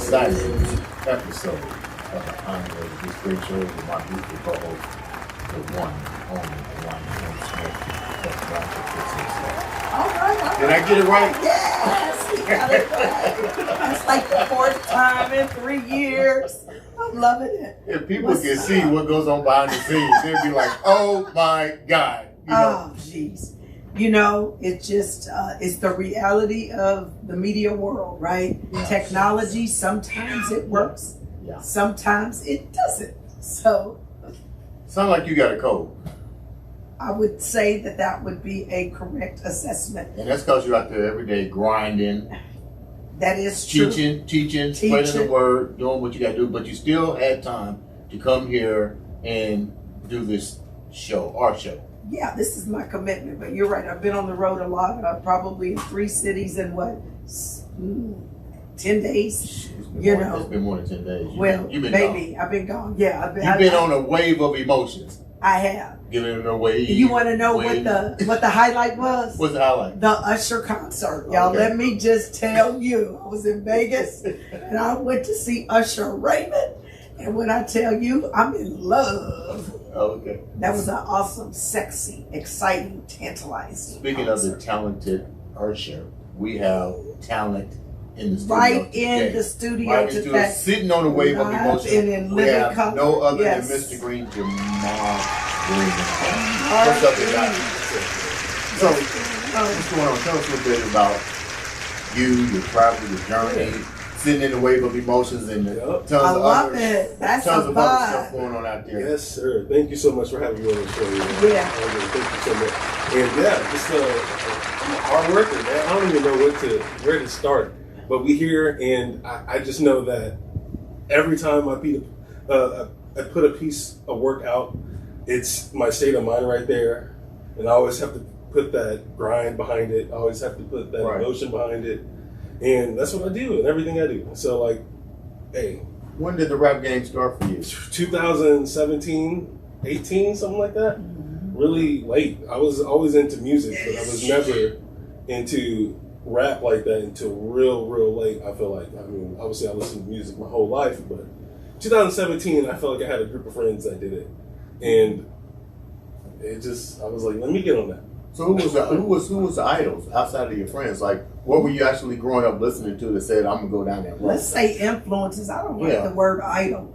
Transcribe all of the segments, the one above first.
exciting episode of the Andre The Beast Crayton Show with my beautiful co-host, the one, only one, Smith, that's right to fix himself. All right. Did I get it right? Yes, you got it right. That's like the fourth time in 3 years. I'm loving it. If people can see what goes on behind the scenes, they'd be like, oh my God. You know? Oh, jeez. You know, it's just, it's the reality of the media world, right? Yeah. Technology, sometimes it works. Yeah. Sometimes it doesn't. So. Sound like you got a cold. I would say that would be a correct assessment. And that's because you're out there every day grinding. That is true. Teaching, spreading the word, doing what you got to do. But you still had time to come here and do this show, our show. Yeah, this is my commitment. But you're right. I've been on the road a lot, probably in 3 cities in 10 days. It's been more than 10 days. You've been maybe. gone. I've been gone. Yeah. You've been on a wave of emotions. I have. Giving it away. You want to know what the highlight was? What's the highlight? The Usher concert. Y'all, let me just tell you. I was in Vegas and I went to see Usher Raymond. And when I tell you, I'm in love. Okay. That was an awesome, sexy, exciting, tantalizing Speaking concert. of the talented Usher, we have talent in the studio Right today. in the studio Right in the studio, sitting on a wave of emotion. And in we living have color. no other Yes. than Mr. Green, Jarmar Green. What's up, guys? So, what's going on? Tell us a little bit about you, your travel, your journey, sitting in the wave of emotions, and tons I of love other, it. That's tons a of other vibe. stuff going on out there. Yes, sir. Thank you so much for having me on the show. Yeah. Thank you so much. And yeah, just I'm a hard worker, man. I don't even know where to start. But we here, and I just know that every time I put a piece of work out, it's my state of mind right there. And I always have to put that grind behind it. I always have to put that emotion behind it. And that's what I do in everything I do. So, like, hey. When did the rap game start for you? 2017, 18, something like that. Really late. I was always into music, but I was never into rap like that until real late. I feel like, I mean, obviously I listened to music my whole life, but 2017, I felt like I had a group of friends that did it. And I was like, let me get on that. So who was the idols outside of your friends? Like, what were you actually growing up listening to that said, I'm gonna go down that road? Let's say influences. I don't like the word idol.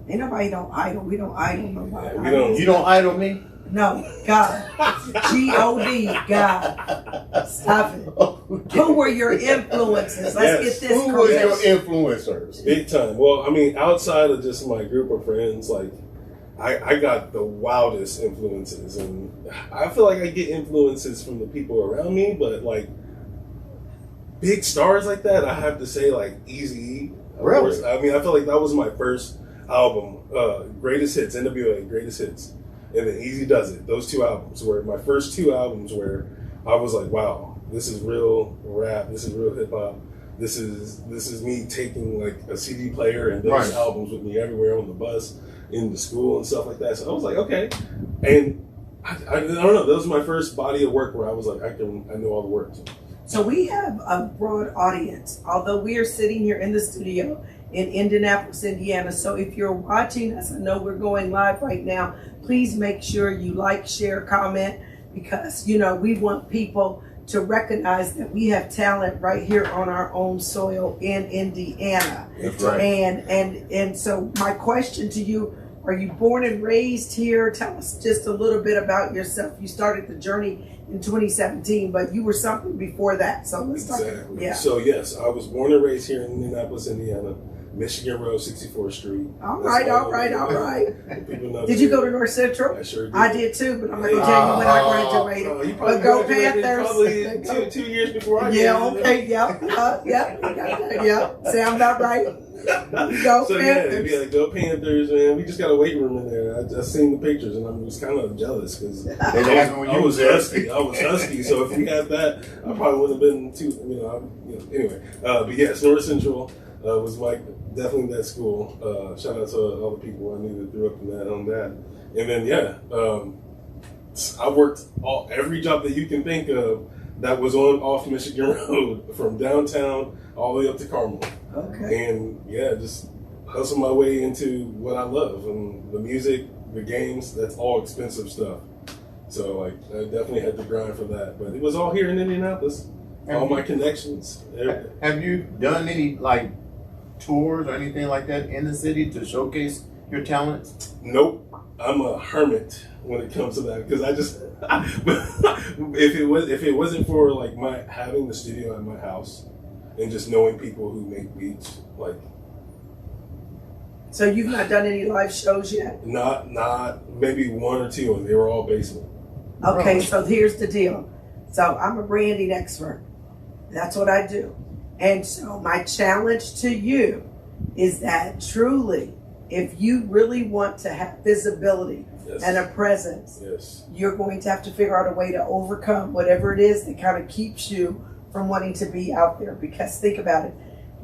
Ain't nobody don't idol. We don't idol nobody. Yeah, you don't idol me? No, God. G-O-D, God. Stop it. Okay. Who were your influences? Let's get this Who were your influencers? Big time. Well, I mean, outside of just my group of friends, like, I got the wildest influences. And I feel like I get influences from the people around me, but, like, big stars like that, I have to say, like, Eazy-E. Really? I mean, I feel like that was my first album, Greatest Hits, NWA, Greatest Hits. And then Easy Does It. Those 2 albums were my first 2 albums where I was like, wow, this is real rap. This is real hip hop. This is me taking like a CD player and those albums with me everywhere on the bus, in the school and stuff like that. So I was like, okay. And I don't know. That was my first body of work where I was like, I know all the words. So we have a broad audience, although we are sitting here in the studio in Indianapolis, Indiana. So if you're watching us, I know we're going live right now, please make sure you like, share, comment, because, you know, we want people to recognize that we have talent right here on our own soil in Indiana. That's right. And so my question to you, are you born and raised here? Tell us just a little bit about yourself. You started the journey in 2017, but you were something before that. So let's talk. Exactly. Yeah. So yes, I was born and raised here in Indianapolis, Indiana. Michigan Road, 64th Street. All right. Did you go to North Central? I sure did. I did too, but I'm not gonna tell you when I graduated. But go Panthers! Probably 2 years before I did. Yeah. Okay. Yeah. Sound about right. Go so Panthers! Yeah, go Panthers, man. We just got a weight room in there. I just seen the pictures, and I was kind of jealous because I was husky. So if we had that, I probably would have been too. Anyway. But yes, North Central was definitely that school. Shout out to all the people I knew that grew up on that. And then I worked every job that you can think of that was off Michigan Road, from downtown all the way up to Carmel. Okay. And yeah, just hustle my way into what I love, and the music, the games. That's all expensive stuff. So like, I definitely had to grind for that. But it was all here in Indianapolis. All my connections. Everything. Have you done any like tours or anything like that in the city to showcase your talents? Nope. I'm a hermit when it comes to that, because I just if it wasn't for like my having the studio at my house and just knowing people who make beats, like. So you've not done any live shows yet? Not maybe one or two, and they were all basement. Okay, so here's the deal. So I'm a branding expert. That's what I do. And so my challenge to you is that truly, if you really want to have visibility and a presence, you're going to have to figure out a way to overcome whatever it is that kind of keeps you from wanting to be out there. Because think about it,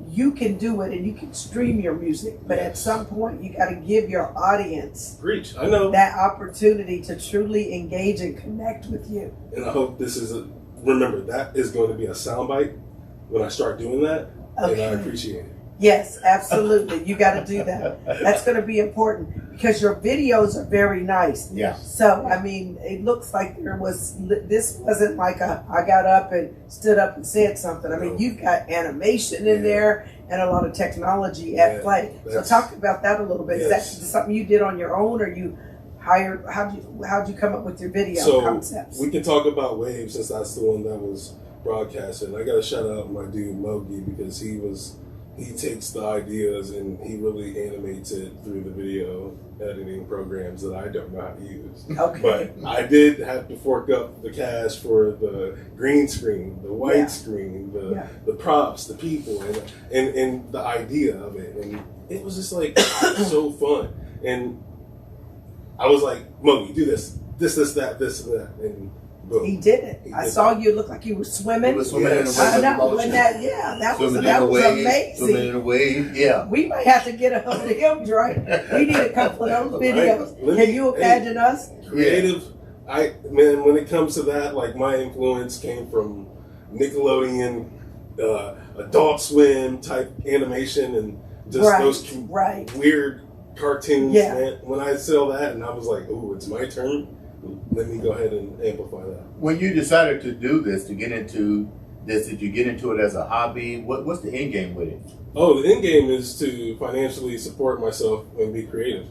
you can do it and you can stream your music, but at some point you got to give your audience I know that opportunity to truly engage and connect with you. And I hope this is remember, that is going to be a soundbite when I start doing that, and I appreciate it. Yes, absolutely. You got to do that. That's going to be important because your videos are very nice. Yeah. So, I mean, it looks like this wasn't like I got up and stood up and said something. I mean, you've got animation in there and a lot of technology at play. So talk about that a little bit. Is that something you did on your own, or you hired? How'd you come up with your video concepts? We can talk about Wave, since that's the one that was broadcasted. I got to shout out my dude Mogi, because he takes the ideas and he really animates it through the video editing programs that I don't know how to use. Okay. But I did have to fork up the cash for the green screen, the white screen, the props, the people, and the idea of it. And it was just like so fun. And I was like, Mogi, do this, that, this, and that. And boom. He did it. I saw you look like you were swimming. He was swimming in the wave. I know. That was amazing. Swimming in the wave, yeah. We might have to get a hold of him, Dre. We need a couple of those videos. Can you imagine us? Creative. When it comes to that, like, my influence came from Nickelodeon, Adult Swim type animation, and just those weird cartoons. Yeah. When I saw that, and I was like, "Ooh, it's my turn. Let me go ahead and amplify that." When you decided to do this, to get into this, did you get into it as a hobby? What's the end game with it? Oh, the end game is to financially support myself and be creative,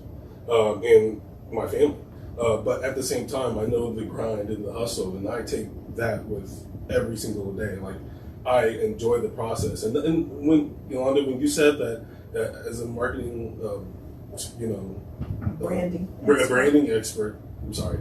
and my family. But at the same time, I know the grind and the hustle, and I take that with every single day. Like, I enjoy the process. And when Yolanda, when you said that as a marketing, branding expert, I'm sorry.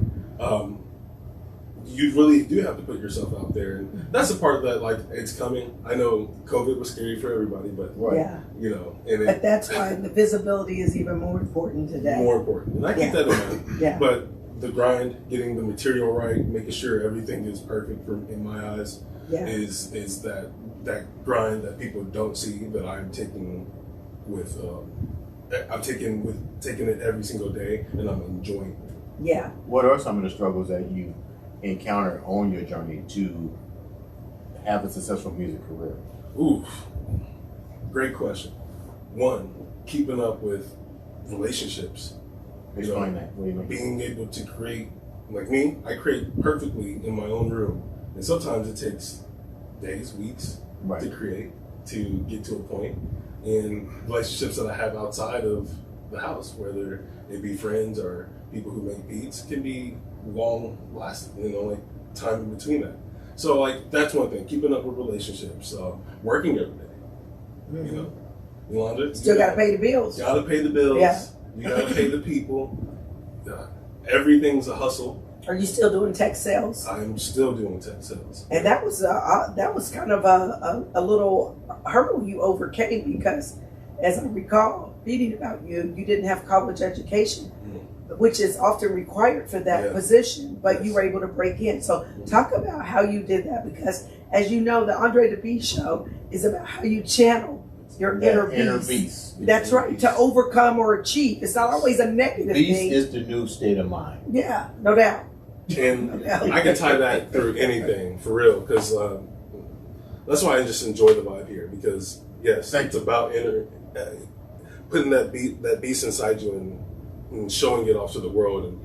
You really do have to put yourself out there, and that's the part that, like, it's coming. I know COVID was scary for everybody, but but that's why the visibility is even more important today. More important, and I keep that in mind. Yeah. But the grind, getting the material right, making sure everything is perfect in my eyes, is that grind that people don't see, that I'm taking with. I'm taking it every single day, and I'm enjoying it. Yeah. What are some of the struggles that you encountered on your journey to have a successful music career? Ooh, great question. One, keeping up with relationships. Explain that. What do you mean? Being able to create, like me, I create perfectly in my own room, and sometimes it takes days, weeks to create, to get to a point. And relationships that I have outside of the house, whether it be friends or people who make beats, can be long lasting, like time in between that. So, like, that's one thing, keeping up with relationships, working every day, Yolanda. Still got to pay the bills. Got to pay the bills. Yeah. You got to pay the people. Everything's a hustle. Are you still doing tech sales? I'm still doing tech sales. And that was kind of a little hurdle you overcame, because, as I recall reading about you, you didn't have college education, which is often required for that position, but you were able to break in. So talk about how you did that, because, as you know, the Andre The Beast show is about how you channel your inner beast. That's right, to overcome or achieve. It's not always a negative thing. Beast is the new state of mind. Yeah, no doubt. And I can tie that through anything, for real, because that's why I just enjoy the vibe here, because Yes, it's about putting that beast inside you and showing it off to the world,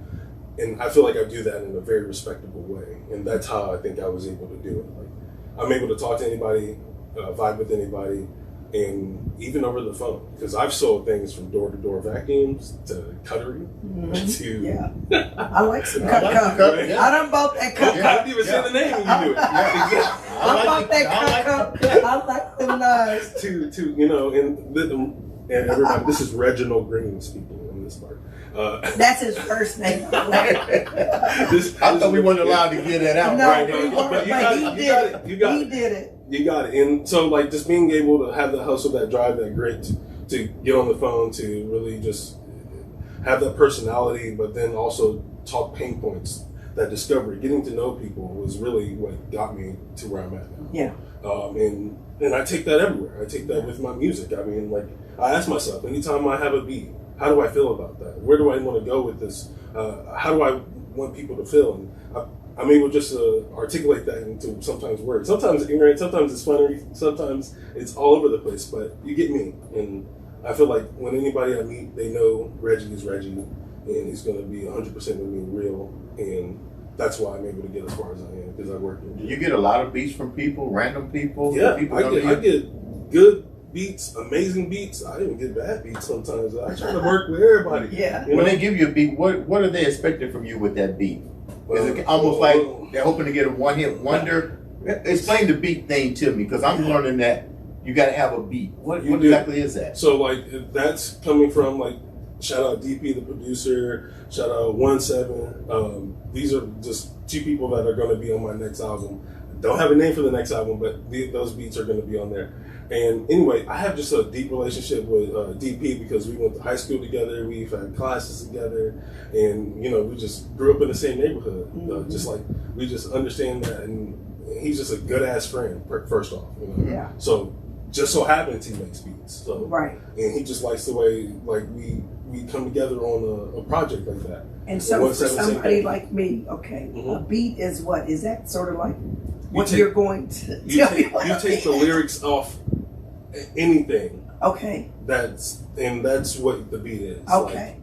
and I feel like I do that in a very respectable way, and that's how I think I was able to do it. Like, I'm able to talk to anybody, vibe with anybody, and even over the phone, because I've sold things from door-to-door vacuums to cutlery to I like some cut cup. I done bought that cut I cup. didn't even say the name and you knew it. I bought that cut cup. I like them knives. to you know, and everybody, this is Reginald Green speaking on this part. That's his first name. I thought we weren't allowed to get that out. No, Right? we weren't, but he did it. You got it. And so, like, just being able to have that hustle, that drive, that grit to get on the phone, to really just have that personality, but then also talk pain points, that discovery, getting to know people was really what got me to where I'm at now. Yeah. And I take that everywhere. I take that with my music. I mean, like, I ask myself, anytime I have a beat, how do I feel about that? Where do I want to go with this? How do I want people to feel? And I'm able just to articulate that into sometimes words. Sometimes ignorant, sometimes it's funny, sometimes it's all over the place, but you get me. And I feel like when anybody I meet, they know Reggie is Reggie, and he's going to be 100% with me, real. And that's why I'm able to get as far as I am, because I work in. Do you get a lot of beats from people, random people? Yeah, people I get good beats, amazing beats. I even get bad beats sometimes. I try to work with everybody. Yeah. When they give you a beat, what are they expecting from you with that beat? Is it almost like they're hoping to get a one-hit wonder? Explain the beat thing to me, because I'm learning that you got to have a beat. What exactly is that? So, like, that's coming from, like, shout out DP, the producer, shout out 17. These are just two people that are going to be on my next album. Don't have a name for the next album, but those beats are going to be on there. And anyway, I have just a deep relationship with DP because we went to high school together, we've had classes together, and, you know, we just grew up in the same neighborhood. Just like, we just understand that, and he's just a good-ass friend, first off. You know? Yeah. So, just so happens he makes beats. So, right. And he just likes the way, like, we come together on a project like that. And so for somebody like me, okay, a beat is what? Is that sort of like what you're going to tell me? You take the lyrics off anything. Okay. That's what the beat is. Okay.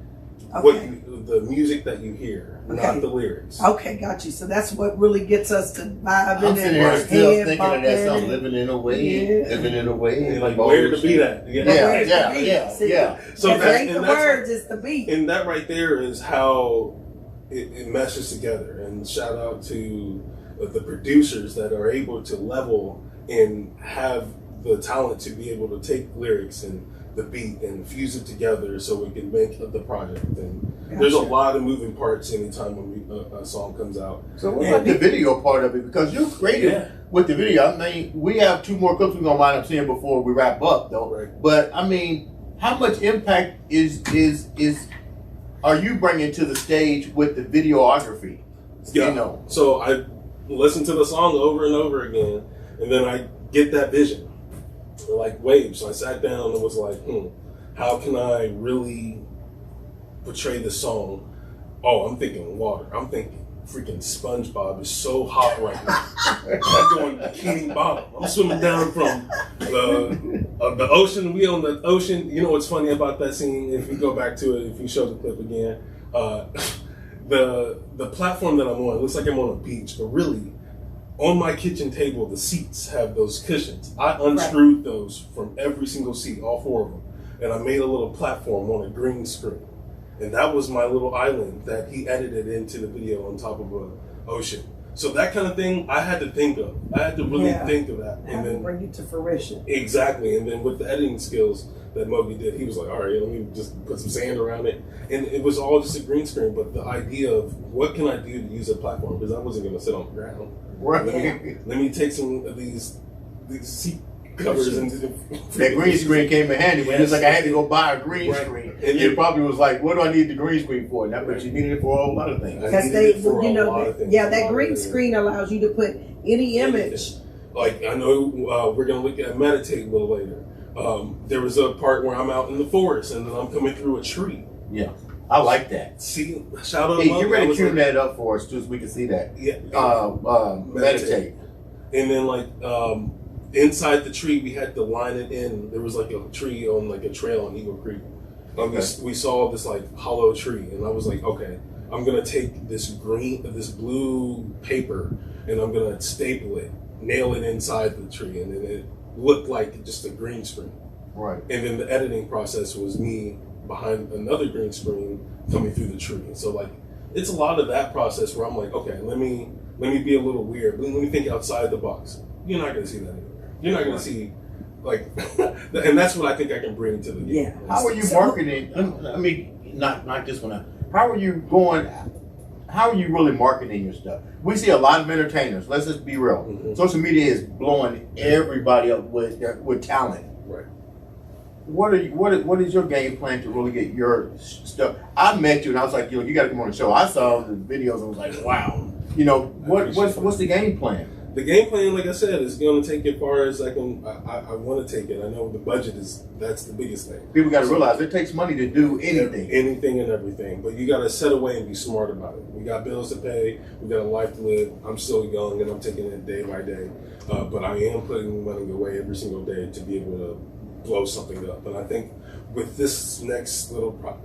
Like, okay. The music that you hear, not the lyrics. Okay, got you. So that's what really gets us to vibe. I'm sitting here still thinking of that song, living in a way, like where the beat at? Yeah. So that ain't the words, it's the beat. And that right there is how it meshes together. And shout out to the producers that are able to level and have the talent to be able to take lyrics and the beat and fuse it together so we can make the project. And there's a lot of moving parts anytime when a song comes out. So what about the video part of it? Because you're creative with the video. I mean, we have two more clips we're gonna wind up seeing before we wrap up, though. Right. But I mean, how much impact are you bringing to the stage with the videography? Yeah. You know. So I listen to the song over and over again, and then I get that vision. Like waves. So I sat down and was like, how can I really portray the song? Oh, I'm thinking water. I'm thinking freaking SpongeBob is so hot right now. I'm going bikini bottom. I'm swimming down from the ocean. We on the ocean. You know what's funny about that scene? If you go back to it, if you show the clip again, the platform that I'm on, it looks like I'm on a beach, but really, on my kitchen table, the seats have those cushions. I unscrewed those from every single seat, all four of them. And I made a little platform on a green screen. And that was my little island that he edited into the video on top of an ocean. So that kind of thing, I had to think of. I had to really think of that. And then bring it to fruition. Exactly. And then with the editing skills that Mogi did, he was like, all right, let me just put some sand around it. And it was all just a green screen. But the idea of what can I do to use a platform? Because I wasn't going to sit on the ground. Right. Let me take some of these seat covers and that green screen came in handy. But it's like I had to go buy a green screen. And it probably was like, what do I need the green screen for? And but you needed it for a whole lot of things. Because that green screen allows you to put any image. Like I know we're gonna look at meditate a little later. There was a part where I'm out in the forest and then I'm coming through a tree. Yeah. I like that. See, shout out. Hey, you ready to tune that up for us too, so we can see that? Yeah. Meditate. And then inside the tree, we had to line it in. There was like a tree on like a trail on Eagle Creek. And we saw this like hollow tree, and I was like, okay, I'm gonna take this blue paper, and I'm gonna staple it, nail it inside the tree, and then it looked like just a green screen. Right. And then the editing process was me behind another green screen coming through the tree. So like, it's a lot of that process where I'm like, okay, let me be a little weird. Let me think outside the box. You're not gonna see that anywhere. You're not gonna see like, and that's what I think I can bring to the game. Yeah. How are you marketing? I mean, not just when how are you going? How are you really marketing your stuff? We see a lot of entertainers. Let's just be real. Mm-hmm. Social media is blowing everybody up with talent. Right. What is your game plan to really get your stuff? I met you and I was like, you got to come on the show. I saw the videos and was like, wow. What's the game plan? The game plan, like I said, is going to take it as far as I can. I want to take it. I know the budget that's the biggest thing. People got to realize it takes money to do anything. Anything and everything. But you got to set away and be smart about it. We got bills to pay. We got a life to live. I'm still young and I'm taking it day by day. But I am putting money away every single day to be able to blow something up. And I think with this next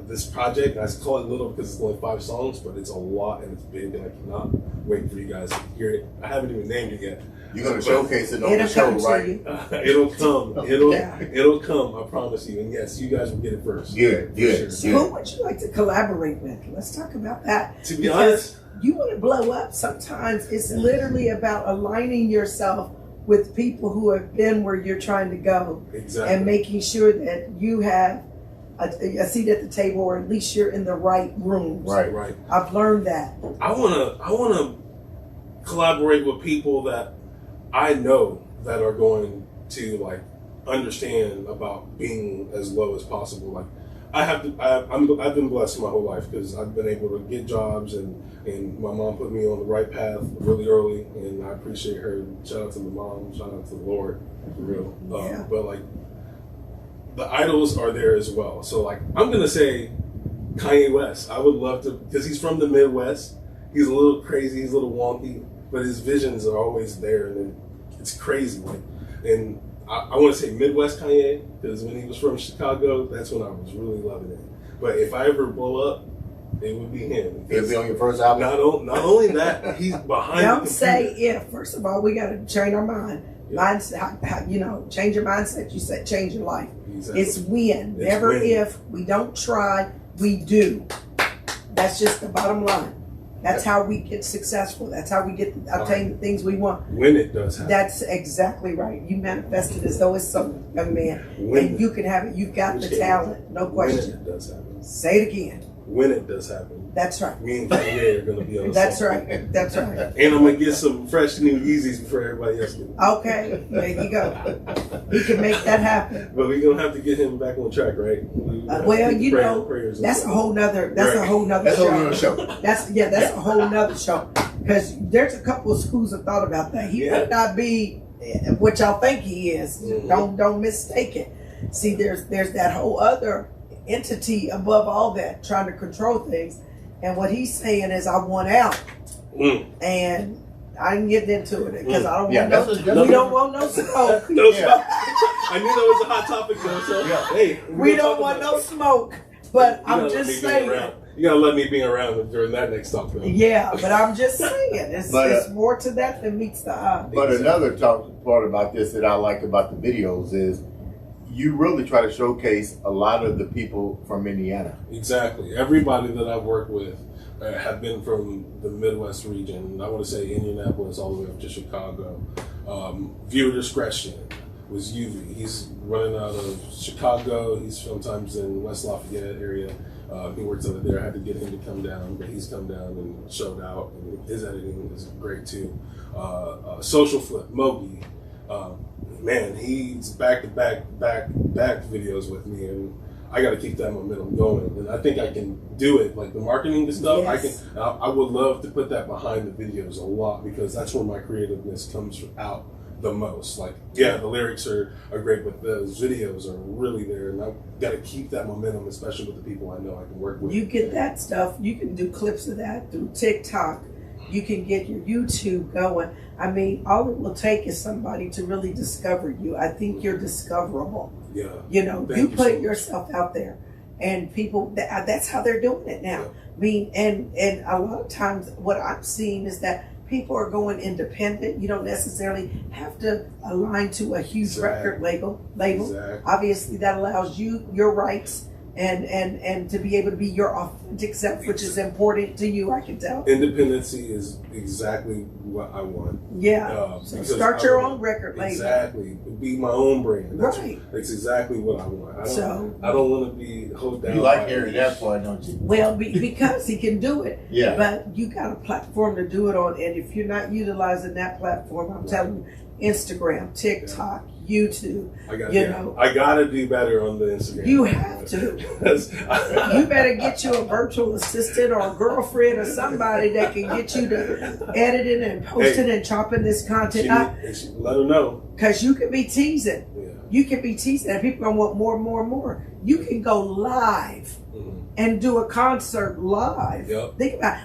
this project, I call it little because it's only 5 songs, but it's a lot and it's big, and I cannot wait for you guys to hear it. I haven't even named it yet. You're going to showcase it on the show, right? It'll come. It'll come. I promise you. And yes, you guys will get it first. Good. Sure. So who would you like to collaborate with? Let's talk about that. To be honest, you want to blow up. Sometimes it's literally about aligning yourself with people who have been where you're trying to go. Exactly. And making sure that you have a seat at the table, or at least you're in the right rooms. Right. I've learned that. I wanna collaborate with people that I know that are going to like understand about being as low as possible. Like I've been blessed my whole life because I've been able to get jobs, and my mom put me on the right path really early, and I appreciate her. Shout out to my mom, shout out to the Lord, for real. Yeah. But like, the idols are there as well. So like, I'm gonna say Kanye West. I would love to, because he's from the Midwest. He's a little crazy, he's a little wonky, but his visions are always there, and it's crazy. Like, and I want to say Midwest Kanye, because when he was from Chicago, that's when I was really loving it. But if I ever blow up, it would be him. It'll be on your first album. Not only that, he's behind. Don't say if. First of all, we got to change our mind. Yeah. Mindset, change your mindset. You said change your life. Exactly. It's when, never when. If. We don't try, we do. That's just the bottom line. That's how we get successful. That's how we obtain the things we want. When it does happen. That's exactly right. You manifest it as though it's something, young man. And you can have it. You've got the talent. No question. When it does happen. Say it again. When it does happen. That's right. Me and Kanye are going to be on That's right. That's right. And I'm going to get some fresh new Yeezys before everybody else gets. Okay. There you go. We can make that happen. But we're going to have to get him back on track, right? That's a whole nother show. That's a whole nother show. Because there's a couple of schools that thought about that. He might not be what y'all think he is. Mm-hmm. Don't mistake it. See, there's that whole other entity above all that trying to control things, and what he's saying is I want out. And I didn't get into it because I don't want we don't want no smoke. No smoke. I knew that was a hot topic though, so hey, we don't want no smoke, but I'm just saying you gotta let me be around during that next talk though. Yeah, but I'm just saying it's more to that than meets the eye. But another part about this that I like about the videos is you really try to showcase a lot of the people from Indiana. Exactly. Everybody that I've worked with have been from the Midwest region. I want to say Indianapolis all the way up to Chicago. Viewer discretion was UV. He's running out of Chicago. He's sometimes in West Lafayette area. He works over there. I had to get him to come down, but he's come down and showed out. And his editing is great too. Social Flip, Mogi. Man, he's back videos with me, and I got to keep that momentum going. And I think I can do it, like the marketing and stuff. Yes. I would love to put that behind the videos a lot, because that's where my creativeness comes out the most. Like, yeah, the lyrics are great, but those videos are really there, and I've got to keep that momentum, especially with the people I know I can work with. You get that stuff. You can do clips of that through TikTok. You can get your YouTube going. I mean, all it will take is somebody to really discover you. I think you're discoverable. Yeah. You know, Thank you you put so much. yourself out there, and people, that's how they're doing it now. Yeah. I mean, and a lot of times what I'm seeing is that people are going independent. You don't necessarily have to align to a huge record label. Exactly. Obviously, that allows you your rights and to be able to be your authentic self, which is important to you, I can tell. Independency is exactly what I want. Yeah. So because start your own record label. Exactly. Be my own brand. That's, Right. That's exactly what I want. I don't want to be held down. You like hearing that part, don't you? Well, because he can do it. Yeah. But you got a platform to do it on, and if you're not utilizing that platform, I'm telling you, Instagram, TikTok, YouTube, I gotta do better on the Instagram. you have to. You better get you a virtual assistant or a girlfriend or somebody that can get you to editing and posting and chopping this content up. Let her know. Because you can be teasing. Yeah. You can be teasing, and people gonna want more and more and more. You can go live and do a concert live. Yep. Think about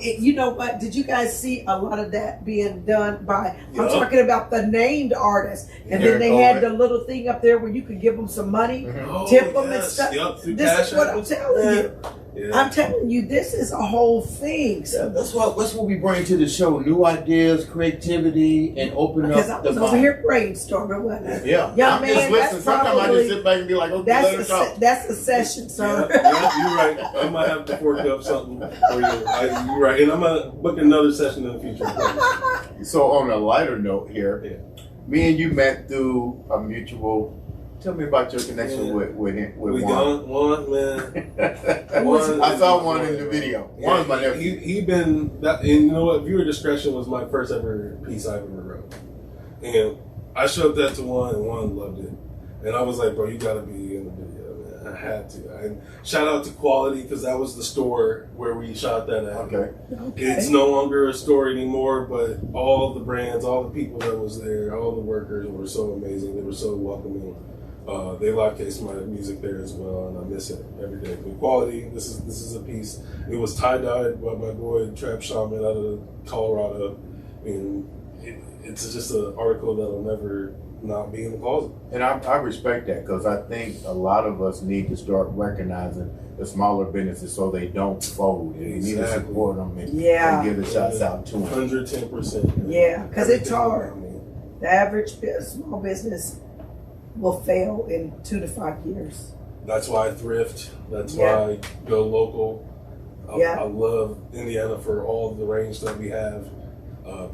it. You know what? Did you guys see a lot of that being done by? I'm Yep. talking about the named artists, and then they had the little thing up there where you could give them some money, tip them and stuff. Yep, This is what I'm telling you. Yeah. I'm telling you, this is a whole thing. So That's what we bring to the show: new ideas, creativity, and open because I up the was over mind. here brainstorming, wasn't I? Yeah, Young I'm man, just listening. that's Sometimes I probably- just sit back and be like, okay, let her talk. That's a session, sir. Yeah, you're right. I might have to work up something for you. You're right, and I'm gonna book another session in the future. So on a lighter note here, Yeah. me and you met through a mutual. Tell me about your connection with We Juan. got one, man. I saw one in the video. Juan's my nephew. He been that, and you know what? Viewer discretion was my first ever piece I ever wrote, and I showed that to Juan, and Juan loved it. And I was like, bro, you gotta be in the video, man. I had to. And shout out to Quality because that was the store where we shot that at. Okay. It's no longer a store anymore, but all the brands, all the people that was there, all the workers were so amazing. They were so welcoming. They live case my music there as well, and I miss it every day. But Quality, this is a piece. It was tie-dyed by my boy Trap Shaman out of Colorado, and it's just an article that'll never not be in the closet. And I respect that because I think a lot of us need to start recognizing the smaller businesses so they don't fold. And we need to support them and give the shots out to them. 110%. Yeah, because it's hard. The average small business will fail in 2 to 5 years. That's why I thrift. That's why I go local. I love Indiana for all the range that we have. But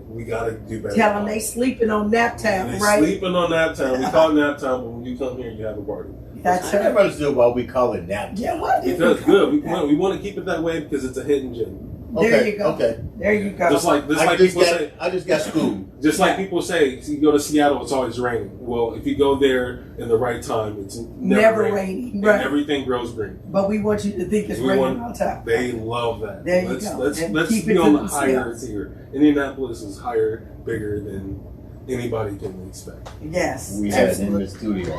we gotta do better. Tell them they sleeping on Naptown, right? Sleeping on Naptown. We call it Naptown, but when you come here, you have a party. That's I never understood why we call it Naptown. Yeah, what? Because good. We want to keep it that way because it's a hidden gem. There you go. Okay. There you go. Just like people say. I just got schooled. Just like people say, you go to Seattle, it's always raining. Well, if you go there in the right time, it's never raining. raining. Right. And everything grows green. But we want you to think it's raining all the time. They love that. There you go. Let's keep be it on to the higher themselves. tier. Indianapolis is higher, bigger than anybody can expect. Yes. We had it in absolutely. the studio.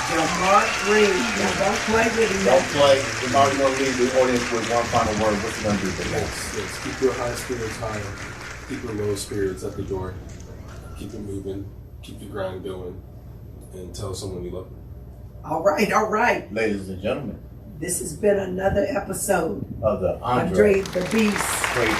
Jarmar Green. Now don't play with him. Don't play. If I was going to leave the audience with one final word, what's you going to do today? Yes, keep your high spirits higher. Keep your low spirits at the door. Keep it moving. Keep the grind going. And tell someone you love them. All right. Ladies and gentlemen, This has been another episode of the Andre The Beast Crayton